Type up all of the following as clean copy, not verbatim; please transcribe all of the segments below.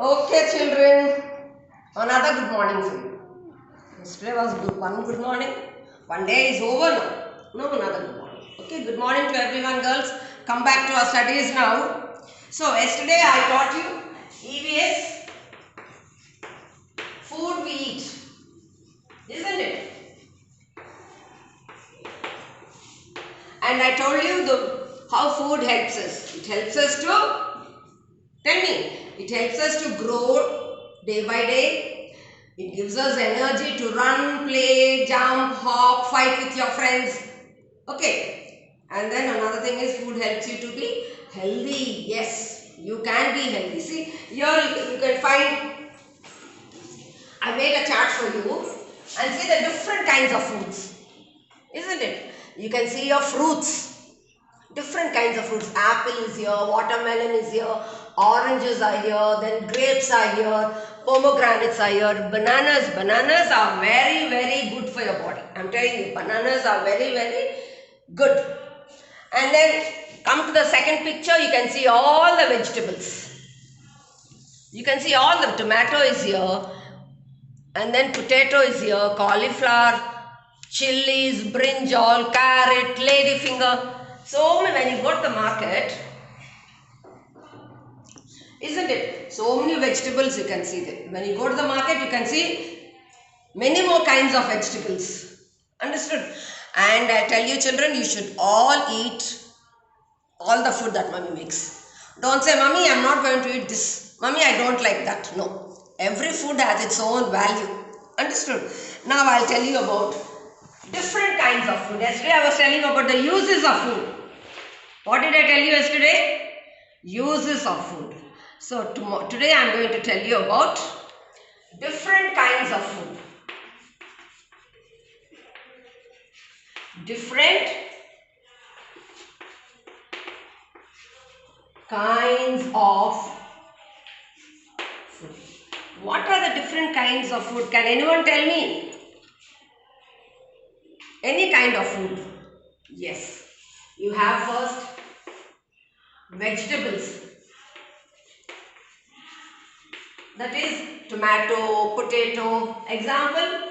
Okay, children, another good morning for you. Yesterday was one good morning. One day is over now. No, another good morning. Okay, good morning to everyone, girls. Come back to our studies now. So, yesterday I taught you EVS, food we eat, isn't it? And I told you how food helps us. It helps us to, tell me, it helps us to grow day by day. It gives us energy to run, play, jump, hop, fight with your friends. Okay. And then another thing is food helps you to be healthy. Yes, you can be healthy. See, here you can find, I made a chart for you and see the different kinds of foods. Isn't it? You can see your fruits. Different kinds of fruits. Apple is here, watermelon is here, oranges are here, then grapes are here, pomegranates are here, bananas. Bananas are very, very good for your body. I'm telling you, bananas are very, very good. And then come to the second picture, you can see all the vegetables. You can see all the tomato is here, and then potato is here, cauliflower, chilies, brinjal, carrot, ladyfinger. So many, when you go to the market, isn't it? So many vegetables you can see there. When you go to the market, you can see many more kinds of vegetables. Understood? And I tell you children, you should all eat all the food that mommy makes. Don't say, mommy, I'm not going to eat this. Mommy, I don't like that. No. Every food has its own value. Understood? Now I'll tell you about different kinds of food. Yesterday I was telling you about the uses of food. What did I tell you yesterday? Uses of food. So today I am going to tell you about different kinds of food. Different kinds of food. What are the different kinds of food? Can anyone tell me? Any kind of food? Yes. You have first vegetables. That is tomato, potato. Example,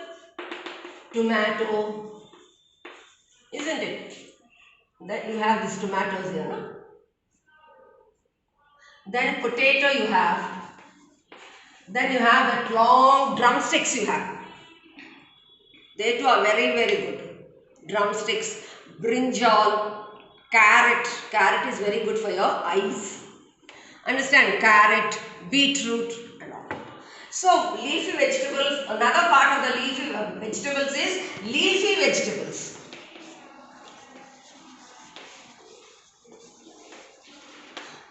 tomato. Isn't it? That you have these tomatoes here, no? Then potato you have. Then you have that long drumsticks you have. They too are very, very good. Drumsticks, brinjal, carrot. Carrot is very good for your eyes. Understand? Carrot, beetroot and all. So, leafy vegetables, another part of the leafy vegetables is leafy vegetables.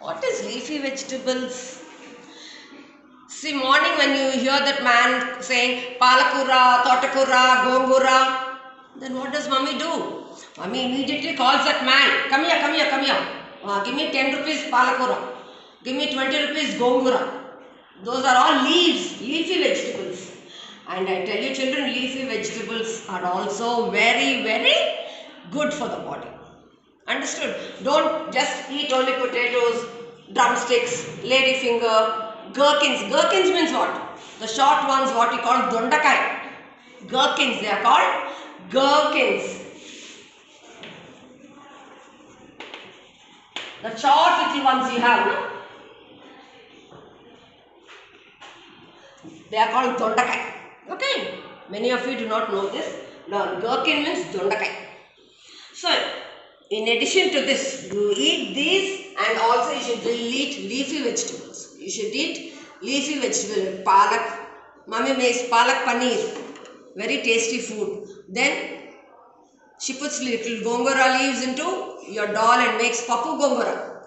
What is leafy vegetables? See, morning when you hear that man saying palakura, totakura, gongura, then what does mommy do? Mommy immediately calls that man, come here, come here, come here. Give me 10 rupees palakura. Give me 20 rupees gongura. Those are all leaves, leafy vegetables. And I tell you children, leafy vegetables are also very, very good for the body. Understood? Don't just eat only potatoes, drumsticks, ladyfinger, gherkins. Gherkins means what? The short ones, what you call dondakai. Gherkins, they are called gherkins. The short little ones you have, no? They are called dondakai. Okay? Many of you do not know this. Learn. Gherkin means dondakai. So, in addition to this, you eat these and also you should eat leafy vegetables. You should eat leafy vegetables. Palak. Mommy makes palak paneer. Very tasty food. Then she puts little gongura leaves into your dal and makes papu gongura.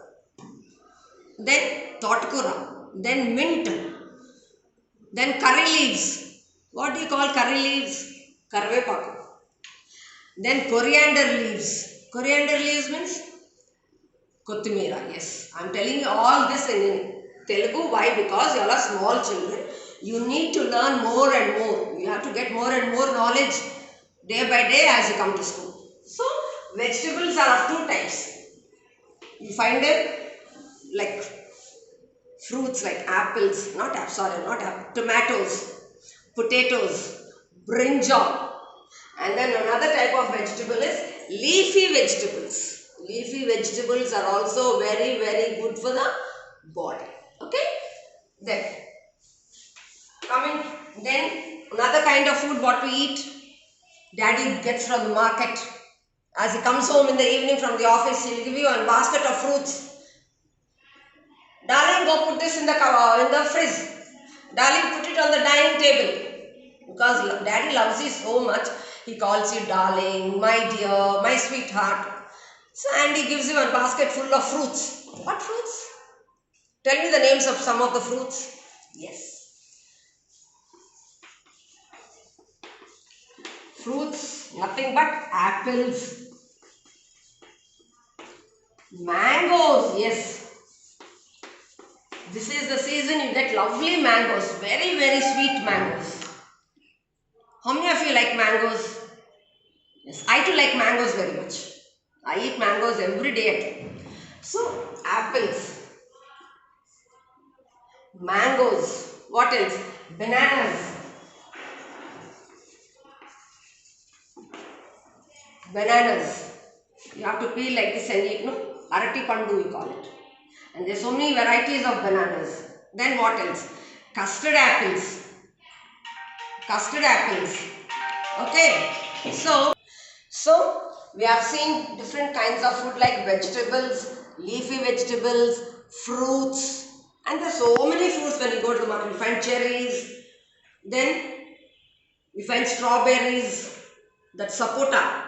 Then totkura. Then mint. Then curry leaves. What do you call curry leaves? Karvepaku. Then coriander leaves. Coriander leaves means Kottimira, yes. I am telling you all this in Telugu. Why? Because you all are small children. You need to learn more and more. You have to get more and more knowledge day by day as you come to school. So, vegetables are of two types. You find them like fruits like apples, tomatoes, potatoes, brinjal. And then another type of vegetable is leafy vegetables. Leafy vegetables are also very, very good for the body. Okay? Then another kind of food what we eat, daddy gets from the market. As he comes home in the evening from the office, he will give you a basket of fruits. Darling, go put this in the fridge. Darling, put it on the dining table. Because daddy loves you so much, he calls you darling, my dear, my sweetheart. So, and he gives you a basket full of fruits. What fruits? Tell me the names of some of the fruits. Yes. Fruits, nothing but apples. Mangoes, yes. This is the season you get lovely mangoes. Very, very sweet mangoes. How many of you like mangoes? Yes, I too like mangoes very much. I eat mangoes every day at home. So, apples, mangoes, what else? Bananas. Bananas. You have to peel like this and eat, no? Arati pandu we call it. And there are so many varieties of bananas. Then what else? Custard apples. Custard apples. Okay. So we have seen different kinds of food like vegetables, leafy vegetables, fruits. And there are so many fruits when you go to the market. You find cherries. Then you find strawberries. That sapota.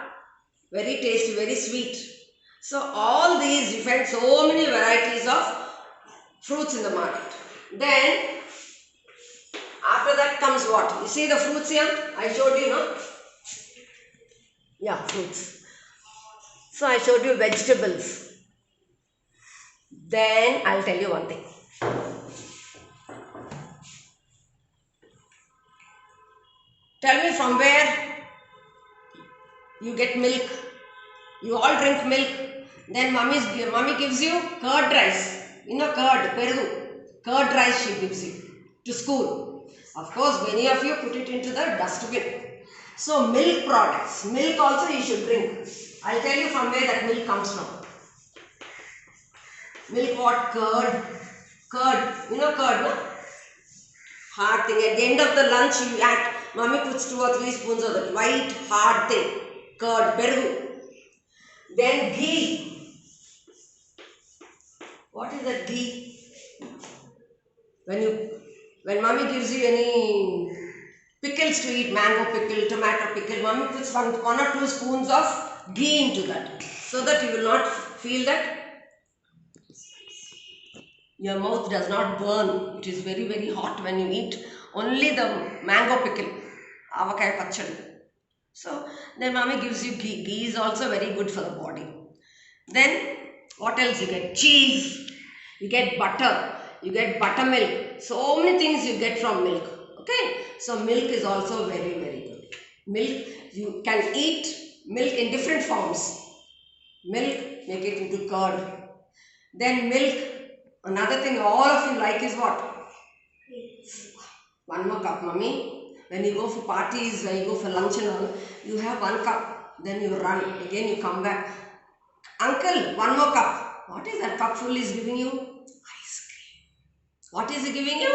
Very tasty, very sweet. So all these you find so many varieties of fruits in the market. Then after that comes what? You see the fruits here? I showed you, no? Yeah, fruits. So I showed you vegetables. Then I'll tell you one thing. Tell me from where you get milk. You all drink milk. Then mommy gives you curd rice. You know curd, peru. Curd rice she gives you to school. Of course, many of you put it into the dustbin. So milk products. Milk also you should drink. I'll tell you from where that milk comes from. Milk what? Curd. Curd. You know curd, no? Hard thing. At the end of the lunch you add. Mommy puts 2 or 3 spoons of that white hard thing. Curd. Peru. Then ghee. What is that ghee? When mommy gives you any pickles to eat, mango pickle, tomato pickle, mommy puts 1 or 2 spoons of ghee into that, so that you will not feel that your mouth does not burn. It is very, very hot when you eat only the mango pickle, avakai pachadi. So then mommy gives you ghee. Ghee is also very good for the body. Then what else you get? Cheese, you get butter, you get buttermilk. So many things you get from milk. Okay, so milk is also very, very good. Milk, you can eat milk in different forms. Milk, make it into curd. Then milk, another thing all of you like is what? 1 more cup, mommy. When you go for parties, when you go for lunch and all, you have 1 cup. Then you run. Again you come back. Uncle, 1 more cup. What is that cup full is giving you? Ice cream. What is he giving you?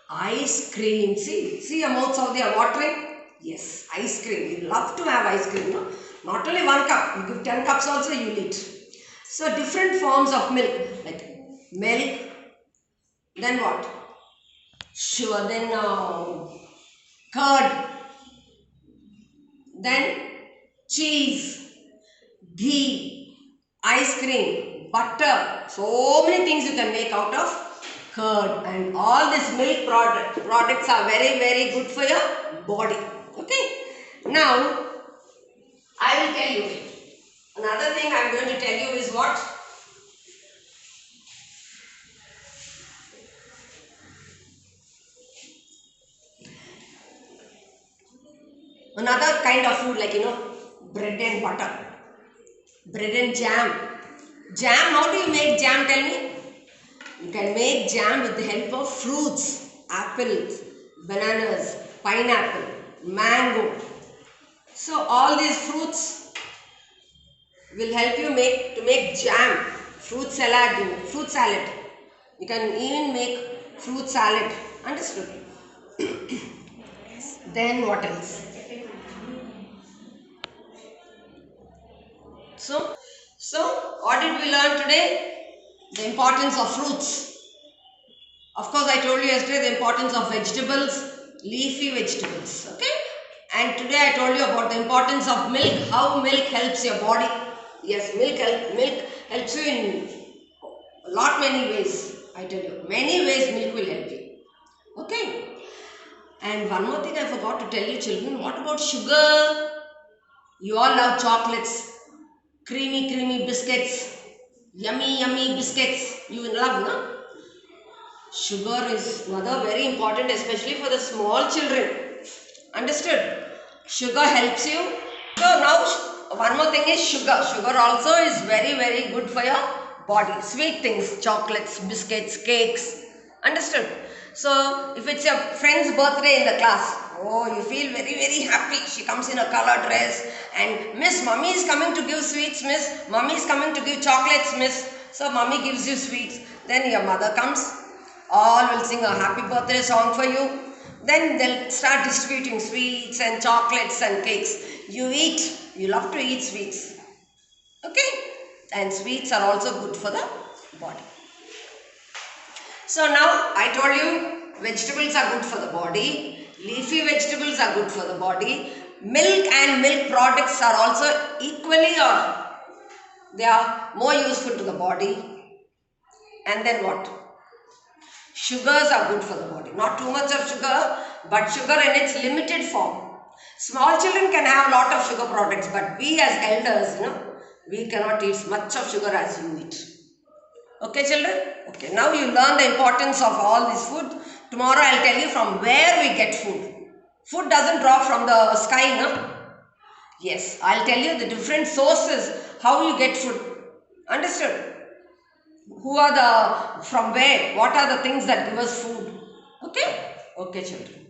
Ice cream. See your mouths out there watering? Yes, ice cream. You love to have ice cream, no? Not only 1 cup. You give 10 cups also, you will eat. So different forms of milk. Like milk. Then what? Sure. Then curd. Then cheese. Ghee. Ice cream, butter, so many things you can make out of curd, and all these milk products are very, very good for your body. Okay. Now, I will tell you. Another thing I am going to tell you is what? Another kind of food like, bread and butter. Bread and jam. Jam, how do you make jam? Tell me. You can make jam with the help of fruits, apples, bananas, pineapple, mango. So all these fruits will help you make jam, fruit salad. You can even make fruit salad. Understood? Then what else? So what did we learn today? The importance of fruits. Of course, I told you yesterday the importance of vegetables, leafy vegetables. Okay? And today I told you about the importance of milk, how milk helps your body. Yes, milk helps you in many ways. I tell you, many ways milk will help you. Okay? And one more thing I forgot to tell you, children. What about sugar? You all love chocolates, creamy biscuits, yummy biscuits. You love, no? Sugar is another very important, especially for the small children. Understood? Sugar helps you. So now one more thing is sugar. Sugar also is very good for your body. Sweet things, chocolates, biscuits, cakes. Understood? So if it's your friend's birthday in the class, oh, you feel very happy. She comes in a colored dress and Miss, Mummy is coming to give sweets, Miss. Mummy is coming to give chocolates, Miss. So Mummy gives you sweets. Then your mother comes. All will sing a happy birthday song for you. Then they'll start distributing sweets and chocolates and cakes. You eat. You love to eat sweets. Okay? And sweets are also good for the body. So now I told you vegetables are good for the body. Leafy vegetables are good for the body. Milk and milk products are also equally or they are more useful to the body. And then what? Sugars are good for the body. Not too much of sugar, but sugar in its limited form. Small children can have a lot of sugar products, but we as elders, we cannot eat much of sugar as you eat. Okay, children? Okay, now you learn the importance of all this food. Tomorrow I'll tell you from where we get food. Food doesn't drop from the sky, no? Yes, I'll tell you the different sources, how you get food. Understood? From where, what are the things that give us food? Okay? Okay, children.